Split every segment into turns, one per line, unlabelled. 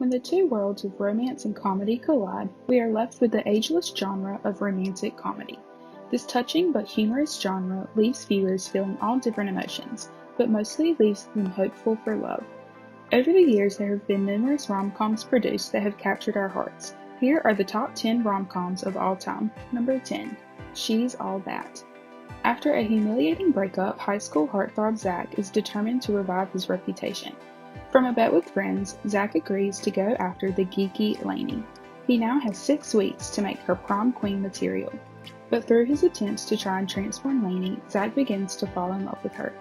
When the two worlds of romance and comedy collide, we are left with the ageless genre of romantic comedy. This touching but humorous genre leaves viewers feeling all different emotions, but mostly leaves them hopeful for love. Over the years, there have been numerous rom-coms produced that have captured our hearts. Here are the top 10 rom-coms of all time. Number 10. She's All That. After a humiliating breakup, high school heartthrob Zach is determined to revive his reputation. From a bet with friends, Zach agrees to go after the geeky Lainey. He now has 6 weeks to make her prom queen material. But through his attempts to try and transform Lainey, Zach begins to fall in love with her.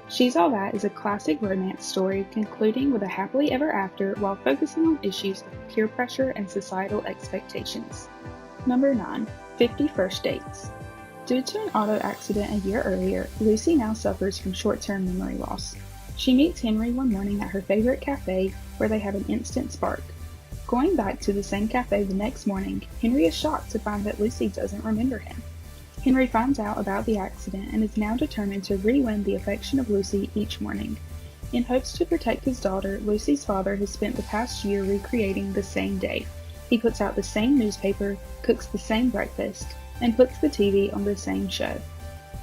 She's All That is a classic romance story concluding with a happily ever after while focusing on issues of peer pressure and societal expectations. Number 9. 50 First Dates. Due to an auto accident a year earlier, Lucy now suffers from short-term memory loss. She meets Henry one morning at her favorite cafe where they have an instant spark. Going back to the same cafe the next morning, Henry is shocked to find that Lucy doesn't remember him. Henry finds out about the accident and is now determined to re-win the affection of Lucy each morning. In hopes to protect his daughter, Lucy's father has spent the past year recreating the same day. He puts out the same newspaper, cooks the same breakfast, and puts the TV on the same show.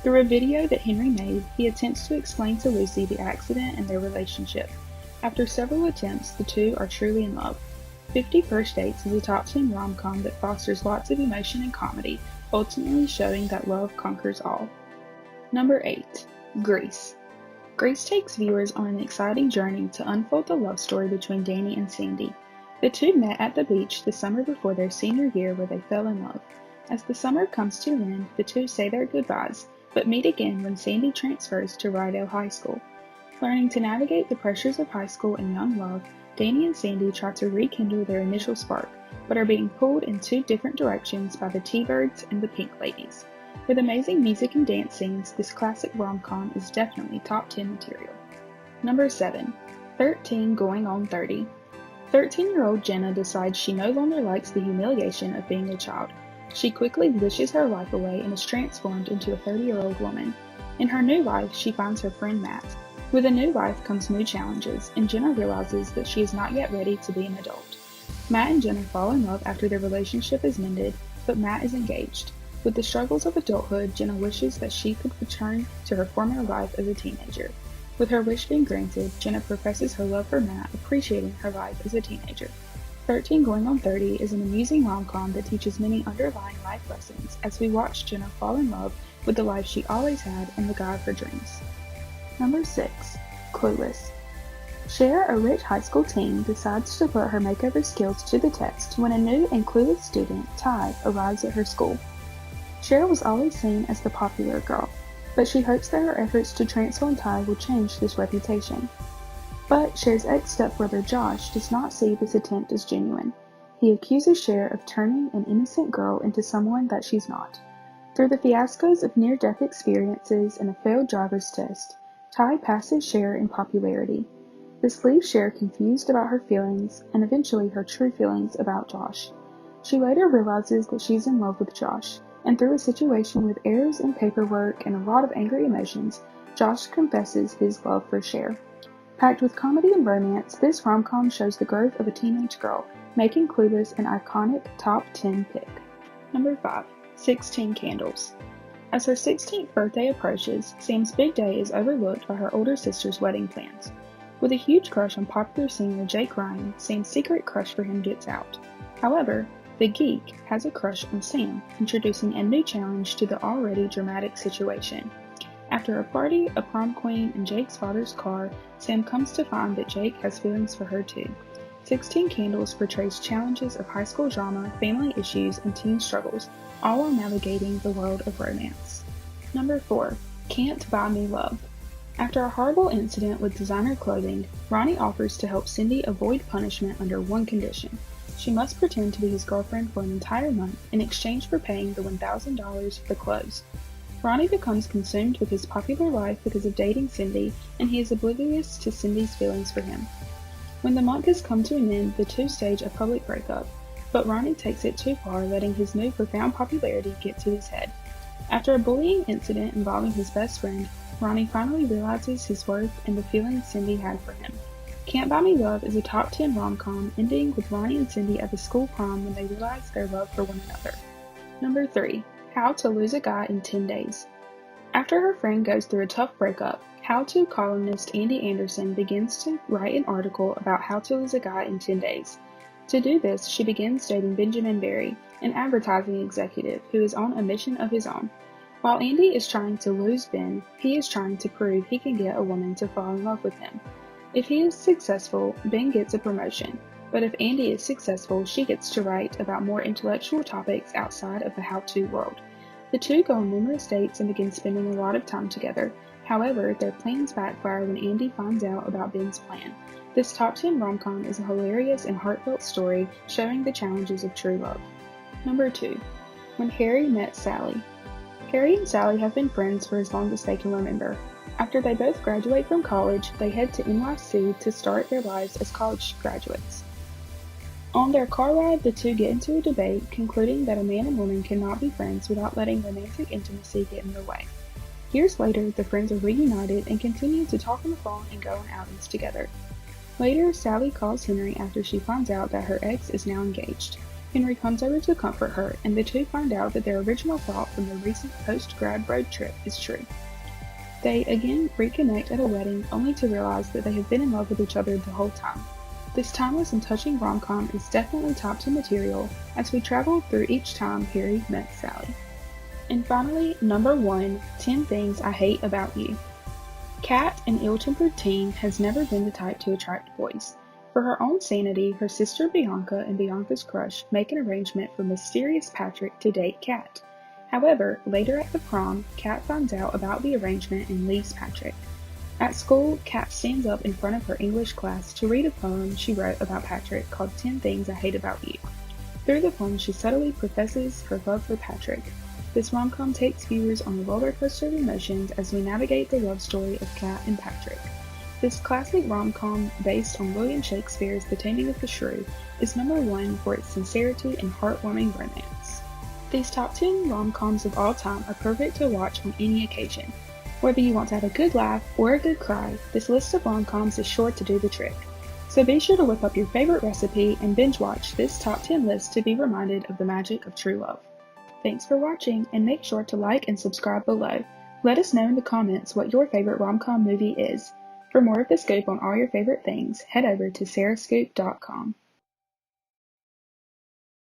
Through a video that Henry made, he attempts to explain to Lucy the accident and their relationship. After several attempts, the two are truly in love. 50 First Dates is a top 10 rom-com that fosters lots of emotion and comedy, ultimately showing that love conquers all. Number 8. Grease. Grease takes viewers on an exciting journey to unfold the love story between Danny and Sandy. The two met at the beach the summer before their senior year where they fell in love. As the summer comes to an end, the two say their goodbyes, but meet again when Sandy transfers to Rydell High School. Learning to navigate the pressures of high school and young love, Danny and Sandy try to rekindle their initial spark, but are being pulled in 2 different directions by the T-Birds and the Pink Ladies. With amazing music and dance scenes, this classic rom-com is definitely top 10 material. Number 7. 13 Going on 30. 13-year-old Jenna decides she no longer likes the humiliation of being a child. She quickly wishes her life away and is transformed into a 30-year-old woman. In her new life, she finds her friend Matt. With a new life comes new challenges, and Jenna realizes that she is not yet ready to be an adult. Matt and Jenna fall in love after their relationship is mended, but Matt is engaged. With the struggles of adulthood, Jenna wishes that she could return to her former life as a teenager. With her wish being granted, Jenna professes her love for Matt, appreciating her life as a teenager. 13 Going on 30 is an amusing rom-com that teaches many underlying life lessons as we watch Jenna fall in love with the life she always had and the guy of her dreams. Number 6. Clueless. Cher, a rich high school teen, decides to put her makeover skills to the test when a new and clueless student, Ty, arrives at her school. Cher was always seen as the popular girl, but she hopes that her efforts to transform Ty will change this reputation. But Cher's ex-stepbrother Josh does not see this attempt as genuine. He accuses Cher of turning an innocent girl into someone that she's not. Through the fiascos of near-death experiences and a failed driver's test, Ty passes Cher in popularity. This leaves Cher confused about her feelings and eventually her true feelings about Josh. She later realizes that she's in love with Josh, and through a situation with errors in paperwork and a lot of angry emotions, Josh confesses his love for Cher. Packed with comedy and romance, this rom-com shows the growth of a teenage girl, making Clueless an iconic top 10 pick. Number 5. 16 Candles. As her 16th birthday approaches, Sam's big day is overlooked by her older sister's wedding plans. With a huge crush on popular singer Jake Ryan, Sam's secret crush for him gets out. However, the geek has a crush on Sam, introducing a new challenge to the already dramatic situation. After a party, a prom queen, and Jake's father's car, Sam comes to find that Jake has feelings for her too. 16 Candles portrays challenges of high school drama, family issues, and teen struggles, all while navigating the world of romance. Number 4. Cant Buy Me Love. After a horrible incident with designer clothing, Ronnie offers to help Cindy avoid punishment under one condition. She must pretend to be his girlfriend for an entire month in exchange for paying the $1,000 for the clothes. Ronnie becomes consumed with his popular life because of dating Cindy, and he is oblivious to Cindy's feelings for him. When the month has come to an end, the two stage a public breakup, but Ronnie takes it too far, letting his new profound popularity get to his head. After a bullying incident involving his best friend, Ronnie finally realizes his worth and the feelings Cindy had for him. Can't Buy Me Love is a top 10 rom-com ending with Ronnie and Cindy at the school prom when they realize their love for one another. Number 3. How to Lose a Guy in 10 Days. After her friend goes through a tough breakup, How To columnist Andy Anderson begins to write an article about how to lose a guy in 10 days. To do this, she begins dating Benjamin Barry, an advertising executive who is on a mission of his own. While Andy is trying to lose Ben, he is trying to prove he can get a woman to fall in love with him. If he is successful, Ben gets a promotion, but if Andy is successful, she gets to write about more intellectual topics outside of the how-to world. The two go on numerous dates and begin spending a lot of time together. However, their plans backfire when Andy finds out about Ben's plan. This top 10 rom-com is a hilarious and heartfelt story showing the challenges of true love. Number 2. When Harry Met Sally. Harry and Sally have been friends for as long as they can remember. After they both graduate from college, they head to NYC to start their lives as college graduates. On their car ride, the two get into a debate, concluding that a man and woman cannot be friends without letting romantic intimacy get in their way. Years later, the friends are reunited and continue to talk on the phone and go on outings together. Later, Sally calls Henry after she finds out that her ex is now engaged. Henry comes over to comfort her, and the two find out that their original thought from their recent post-grad road trip is true. They again reconnect at a wedding, only to realize that they have been in love with each other the whole time. This timeless and touching rom-com is definitely top 10 material as we travel through each time Harry met Sally. And finally, number 1, 10 Things I Hate About You. Kat, an ill-tempered teen, has never been the type to attract boys. For her own sanity, her sister Bianca and Bianca's crush make an arrangement for mysterious Patrick to date Kat. However, later at the prom, Kat finds out about the arrangement and leaves Patrick. At school, Kat stands up in front of her English class to read a poem she wrote about Patrick called 10 Things I Hate About You. Through the poem, she subtly professes her love for Patrick. This rom-com takes viewers on a roller coaster of emotions as we navigate the love story of Kat and Patrick. This classic rom-com, based on William Shakespeare's The Taming of the Shrew, is number 1 for its sincerity and heartwarming romance. These top 10 rom-coms of all time are perfect to watch on any occasion. Whether you want to have a good laugh or a good cry, this list of rom-coms is sure to do the trick. So be sure to whip up your favorite recipe and binge watch this top 10 list to be reminded of the magic of true love. Thanks for watching, and make sure to like and subscribe below. Let us know in the comments what your favorite rom-com movie is. For more of the scoop on all your favorite things, head over to sarahscoop.com.